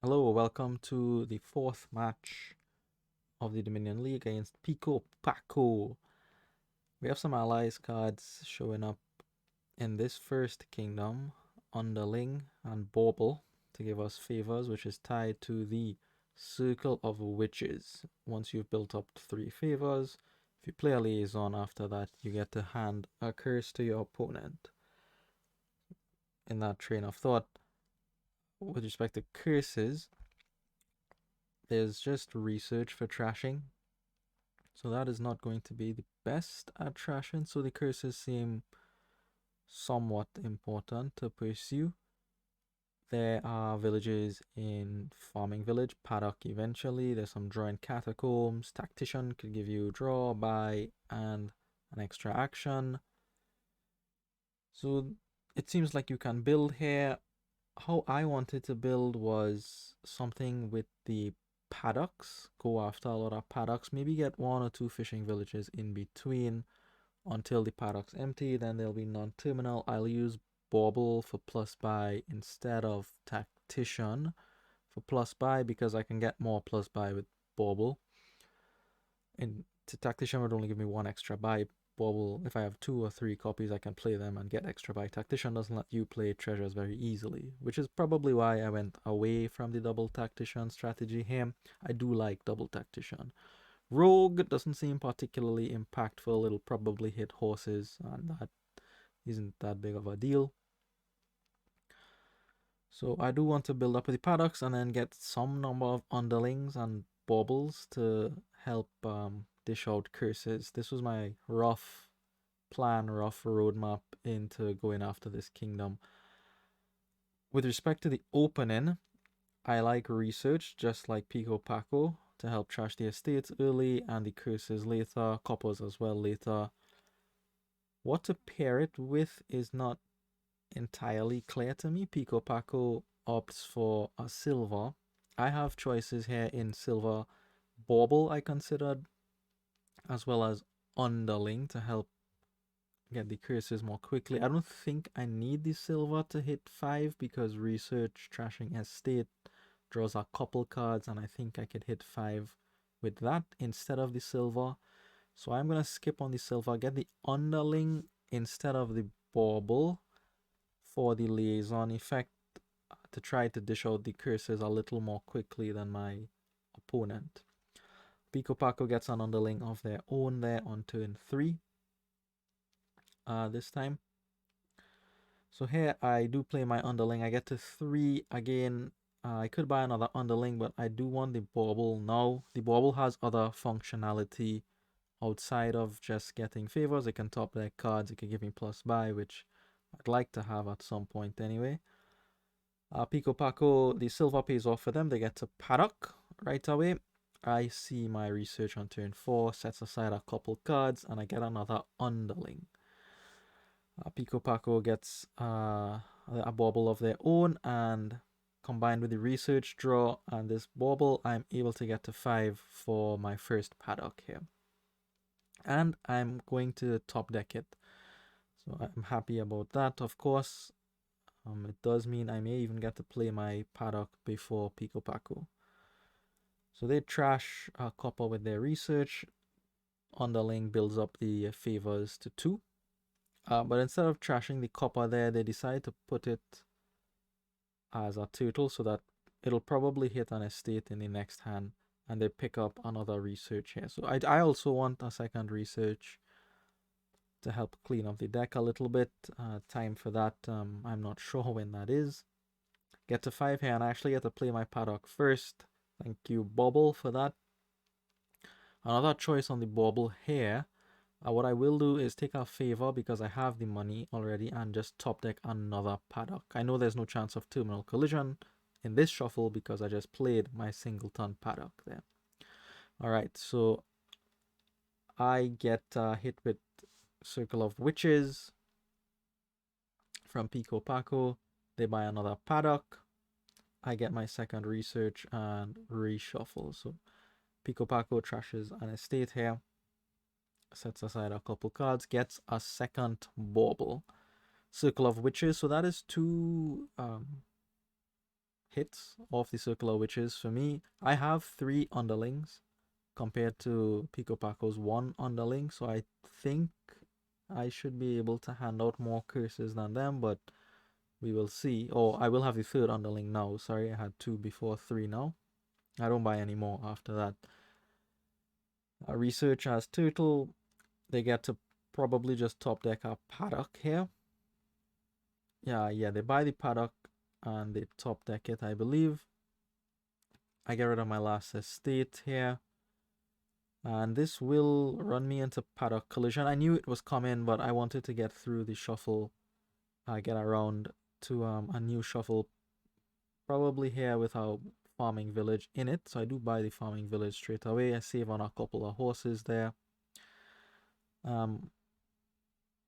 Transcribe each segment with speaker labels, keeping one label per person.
Speaker 1: Hello, welcome to the fourth match of the Dominion League against Pico Paco. We have some allies cards showing up in this first kingdom, Underling and Bauble, to give us favors, which is tied to the Circle of Witches. Once you've built up 3 favors, if you play a liaison after that, you get to hand a curse to your opponent. In that train of thought, with respect to curses, there's just research for trashing. So that is not going to be the best at trashing. So the curses seem somewhat important to pursue. There are villages in Farming Village, Paddock eventually. There's some drawing catacombs. Tactician could give you draw, buy, and an extra action. So it seems like you can build here. How I wanted to build was something with the paddocks. Go after a lot of paddocks. Maybe get 1 or 2 fishing villages in between until the paddock's empty. Then there'll be non-terminal. I'll use Bauble for plus buy instead of Tactician for plus buy because I can get more plus buy with Bauble. And Tactician would only give me 1 extra buy. Bauble, if I have 2 or 3 copies, I can play them and get extra buy. Tactician doesn't let you play treasures very easily, which is probably why I went away from the double Tactician strategy here. I do like double Tactician. Rogue doesn't seem particularly impactful. It'll probably hit horses, and that isn't that big of a deal. So I do want to build up with the paddocks and then get some number of underlings and baubles to help dish out curses. This was my rough plan, rough roadmap into going after this kingdom. With respect to the opening, I like research, just like Pico Paco, to help trash the estates early and the curses later, coppers as well later. What to pair it with is not entirely clear to me. Pico Paco opts for a silver. I have choices here in silver. Bauble I considered, as well as underling to help get the curses more quickly. I don't think I need the silver to hit 5 because research trashing estate draws a couple cards and I think I could hit 5 with that instead of the silver. So I'm going to skip on the silver, get the underling instead of the bauble for the liaison effect to try to dish out the curses a little more quickly than my opponent. Pico Paco gets an underling of their own there on turn 3 this time. So here I do play my underling. I get to 3 again. I could buy another underling, but I do want the bauble now. The bauble has other functionality outside of just getting favors. It can top their cards. It can give me plus buy, which I'd like to have at some point anyway. Pico Paco, the silver pays off for them. They get to Paddock right away. I see my research on turn 4, sets aside a couple cards, and I get another underling. Pico Paco gets a bauble of their own, and combined with the research draw and this bauble, I'm able to get to 5 for my first paddock here. And I'm going to top deck it. So I'm happy about that, of course. It does mean I may even get to play my paddock before Pico Paco. So they trash copper with their research. Underling builds up the favors to 2. But instead of trashing the copper there, they decide to put it as a turtle so that it'll probably hit an estate in the next hand, and they pick up another research here. So I also want a second research to help clean up the deck a little bit. Time for that, I'm not sure when that is. Get to 5 here, and I actually get to play my paddock first. Thank you, Bobble, for that. Another choice on the bauble here. What I will do is take a favor because I have the money already and just top deck another paddock. I know there's no chance of terminal collision in this shuffle because I just played my singleton paddock there. Alright, so I get hit with Circle of Witches from Pico Paco. They buy another paddock. I get my second research and reshuffle. So Pico Paco trashes an estate here, sets aside a couple cards, gets a second bauble. Circle of Witches, so that is 2 hits off the Circular Witches. For me, I have 3 underlings compared to Pico Paco's 1 underling, so I think I should be able to hand out more curses than them, but we will see. Oh, I will have the 3rd underling now. Sorry, I had 2 before, 3 now. I don't buy any more after that. Research as Turtle. They get to probably just top deck a Paddock here. Yeah, they buy the Paddock and they top deck it, I believe. I get rid of my last estate here. And this will run me into Paddock Collision. I knew it was coming, but I wanted to get through the shuffle. Get around to a new shuffle. Probably here with our farming village in it. So I do buy the farming village straight away. I save on a couple of horses there.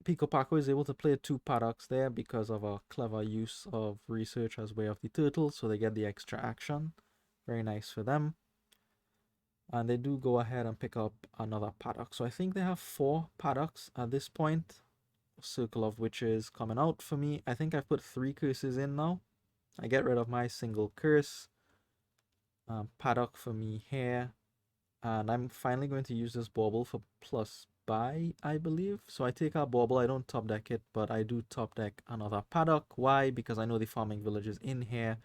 Speaker 1: Pico Paco is able to play 2 Paddocks there because of a clever use of research as way of the turtle, so they get the extra action. Very nice for them. And they do go ahead and pick up another Paddock. So I think they have 4 Paddocks at this point. Circle of Witches coming out for me. I think I've put 3 curses in now. I get rid of my single curse. Paddock for me here. And I'm finally going to use this bauble for plus buy, I believe. So I take our bauble, I don't top deck it, but I do top deck another Paddock. Why? Because I know the farming village is in here.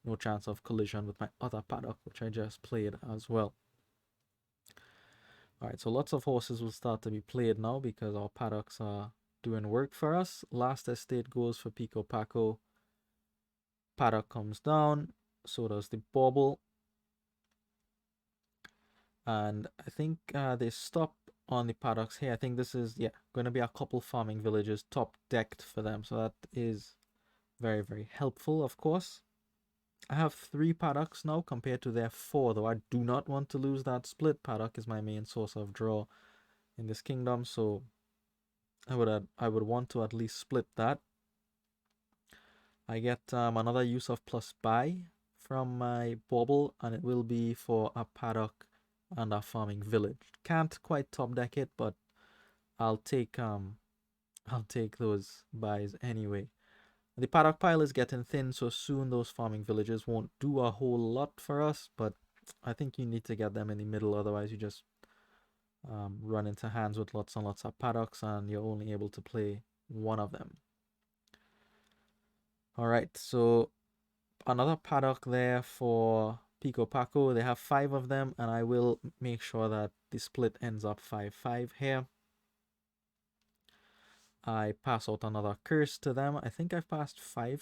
Speaker 1: No chance of collision with my other Paddock, which I just played as well. Alright, so lots of horses will start to be played now because our Paddocks are doing work for us. Last estate goes for Pico Paco. Paddock comes down, so does the bauble. And I think they stop on the Paddocks here. I think this is, going to be a couple farming villages top decked for them. So that is very, very helpful, of course. I have 3 Paddocks now compared to their 4, though I do not want to lose that split. Paddock is my main source of draw in this kingdom, so I would want to at least split that. I get another use of plus buy from my bauble, and it will be for a Paddock and a farming village. Can't quite top deck it, but I'll take those buys anyway. The Paddock pile is getting thin, so soon those farming villages won't do a whole lot for us, but I think you need to get them in the middle, otherwise you just run into hands with lots and lots of Paddocks and you're only able to play one of them. Alright, so another Paddock there for Pico Paco. They have 5 of them, and I will make sure that the split ends up 5-5 here. I pass out another curse to them. I think I've passed 4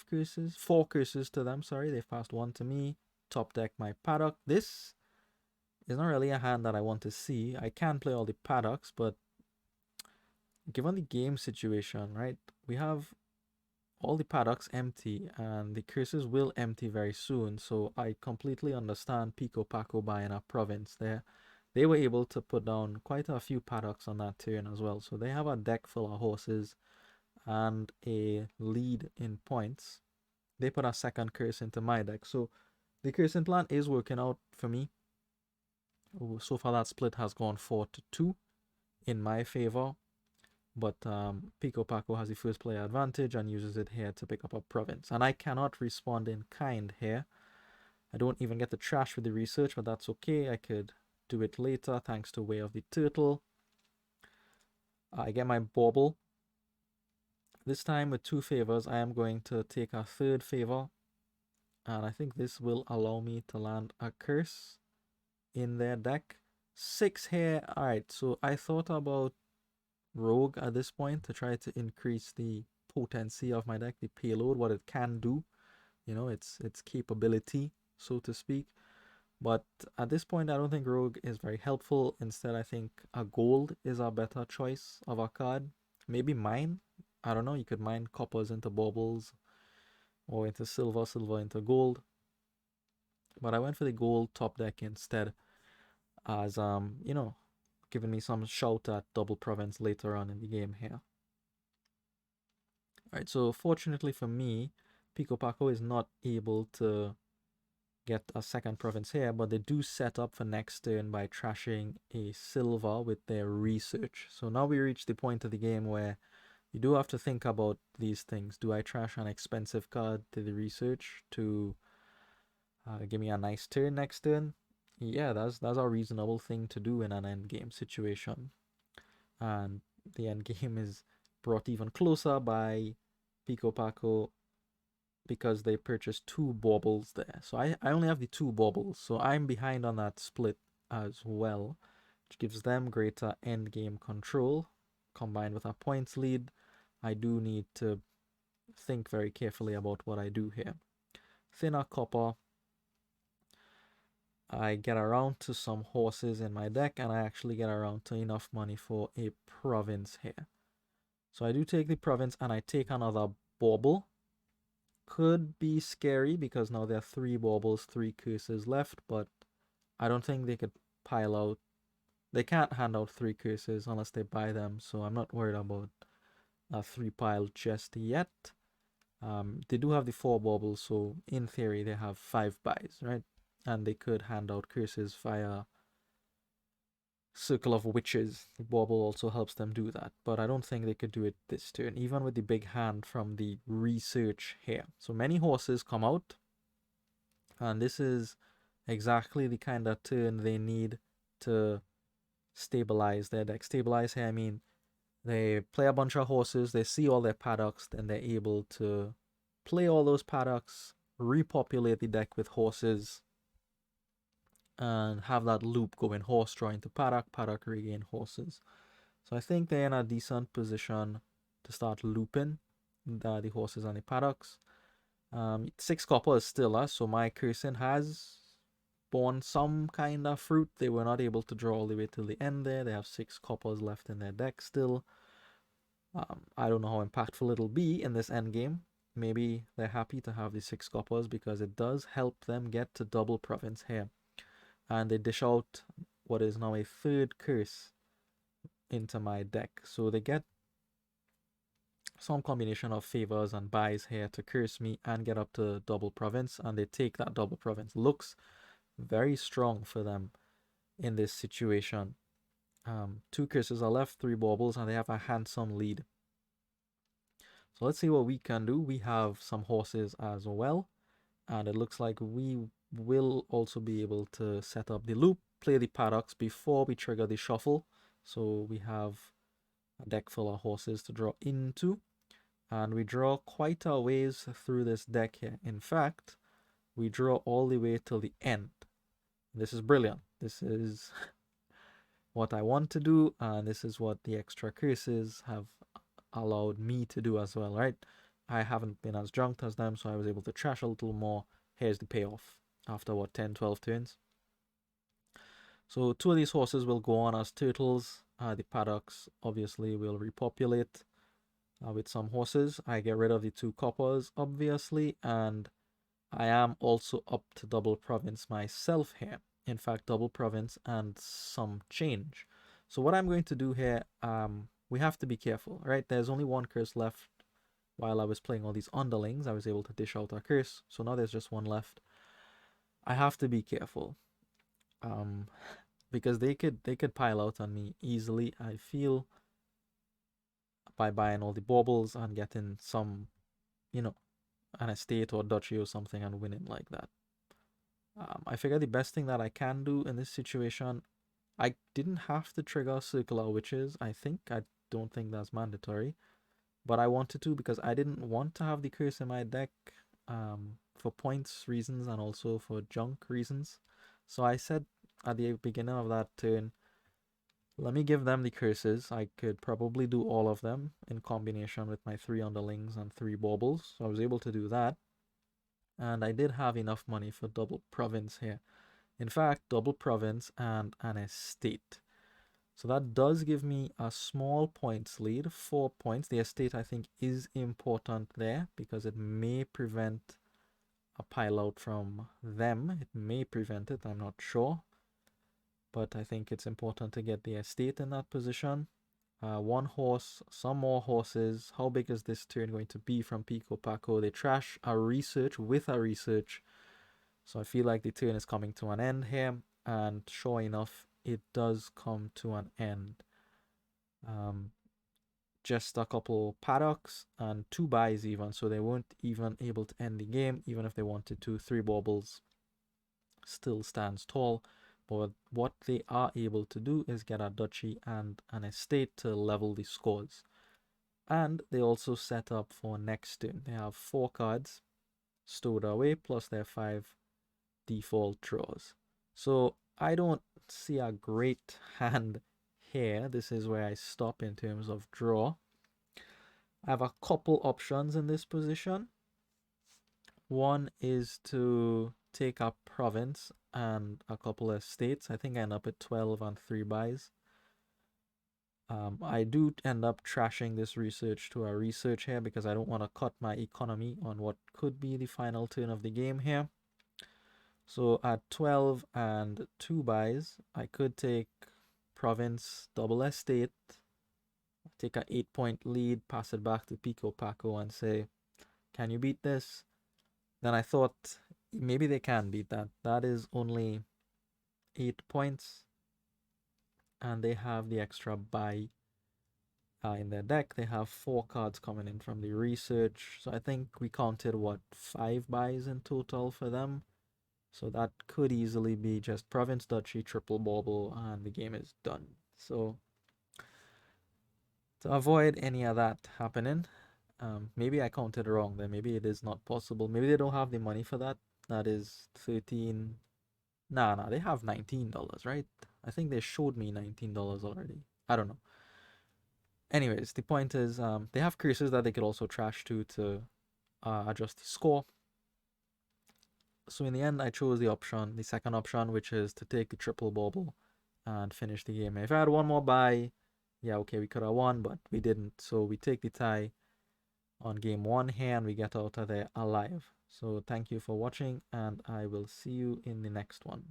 Speaker 1: curses to them, sorry. They've passed 1 to me. Top deck my Paddock. This is not really a hand that I want to see. I can play all the Paddocks, but given the game situation, right, we have all the Paddocks empty and the curses will empty very soon, so I completely understand Pico Paco buying a province there. They were able to put down quite a few Paddocks on that turn as well, so they have a deck full of horses and a lead in points. They put a second curse into my deck, so the cursing plan is working out for me. So far that split has gone 4-2 in my favor. But Pico Paco has the first player advantage and uses it here to pick up a province. And I cannot respond in kind here. I don't even get the trash with the research, but that's okay. I could do it later thanks to Way of the Turtle. I get my bauble. This time with 2 favors, I am going to take a 3rd favor. And I think this will allow me to land a curse in their deck. 6 here. Alright, so I thought about Rogue at this point to try to increase the potency of my deck, the payload, what it can do, its capability, so to speak. But at this point, I don't think Rogue is very helpful. Instead, I think a gold is a better choice of a card. Maybe mine. I don't know. You could mine coppers into baubles or into silver, silver into gold. But I went for the gold top deck instead, as giving me some shout at double province later on in the game here. Alright, so fortunately for me, Pico Paco is not able to get a second province here, but they do set up for next turn by trashing a silver with their research. So now we reach the point of the game where you do have to think about these things. Do I trash an expensive card to the research to Give me a nice turn next turn. Yeah, that's a reasonable thing to do in an end game situation. And the end game is brought even closer by Pico Paco because they purchased two baubles there. So I only have the two baubles, so I'm behind on that split as well, which gives them greater end game control combined with a points lead. I do need to think very carefully about what I do here. Thinner copper. I get around to some horses in my deck, and I actually get around to enough money for a province here. So I do take the province, and I take another bauble. Could be scary because now there are three baubles, three curses left, but I don't think they could pile out. They can't hand out three curses unless they buy them, so I'm not worried about a three pile just yet. They do have the four baubles, so in theory they have five buys, right? And they could hand out curses via Circle of Witches. The bauble also helps them do that, but I don't think they could do it this turn, even with the big hand from the research here. So many horses come out, and this is exactly the kind of turn they need to stabilize their deck. Stabilize here, I mean they play a bunch of horses, they see all their paddocks, then they're able to play all those paddocks, repopulate the deck with horses, and have that loop going horse draw into paddock, paddock regain horses. So I think they're in a decent position to start looping the horses and the paddocks. 6 copper is still us, so my cursing has borne some kind of fruit. They were not able to draw all the way till the end there. They have 6 coppers left in their deck still. I don't know how impactful it'll be in this end game. Maybe they're happy to have the 6 coppers because it does help them get to double province here. And they dish out what is now a third curse into my deck. So they get some combination of favors and buys here to curse me and get up to double province, and they take that double province. Looks very strong for them in this situation. 2 curses are left, 3 baubles, and they have a handsome lead. So let's see what we can do. We have some horses as well, and it looks like we will also be able to set up the loop, play the paddocks before we trigger the shuffle. So we have a deck full of horses to draw into, and we draw quite a ways through this deck here. In fact, we draw all the way till the end. This is brilliant. This is what I want to do, and this is what the extra curses have allowed me to do as well, right? I haven't been as drunk as them, so I was able to trash a little more. Here's the payoff after what, 10, 12 turns. So 2 of these horses will go on as turtles. The paddocks obviously will repopulate with some horses. I get rid of the 2 coppers, obviously, and I am also up to double province myself here. In fact, double province and some change. So what I'm going to do here, we have to be careful, right? There's only 1 curse left. While I was playing all these underlings, I was able to dish out a curse. So now there's just 1 left. I have to be careful. Because they could pile out on me easily, I feel, by buying all the baubles and getting some, an estate or duchy or something and winning like that. I figure the best thing that I can do in this situation, I didn't have to trigger Circular Witches, I think. I don't think that's mandatory. But I wanted to because I didn't want to have the curse in my deck for points reasons and also for junk reasons. So I said at the beginning of that turn, let me give them the curses. I could probably do all of them in combination with my 3 underlings and 3 baubles. So I was able to do that. And I did have enough money for double province here. In fact, double province and an estate. So that does give me a small points lead, 4 points. The estate, I think, is important there because it may prevent a pile out from them. It may prevent it, I'm not sure. But I think it's important to get the estate in that position. 1 horse, some more horses. How big is this turn going to be from Pico Paco? They trash a research with a research. So I feel like the turn is coming to an end here. And sure enough, it does come to an end. Just a couple paddocks and 2 buys even. So they weren't even able to end the game, even if they wanted to. 3 baubles. still stands tall. But what they are able to do is get a duchy and an estate to level the scores. And they also set up for next turn. They have 4 cards stowed away plus their 5 default draws. So I don't see a great hand here. This is where I stop in terms of draw. I have a couple options in this position. One is to take a province and a couple of states. I think I end up at 12 and 3 buys. I do end up trashing this research to a research here because I don't want to cut my economy on what could be the final turn of the game here. So at 12 and 2 buys, I could take province, double estate, take a 8-point lead, pass it back to Pico Paco and say, can you beat this? Then I thought maybe they can beat that. That is only 8 points. And they have the extra buy in their deck. They have 4 cards coming in from the research. So I think we counted, what, 5 buys in total for them. So that could easily be just province, duchy, triple bauble, and the game is done. So to avoid any of that happening, maybe I counted wrong then. Maybe it is not possible. Maybe they don't have the money for that. That is 13. Nah, they have $19, right? I think they showed me $19 already. I don't know. Anyways, the point is, they have curses that they could also trash to adjust the score. So in the end, I chose the second option, which is to take the triple bauble and finish the game. If I had one more buy, yeah, okay, we could have won, but we didn't. So we take the tie on game 1 here and we get out of there alive. So thank you for watching and I will see you in the next one.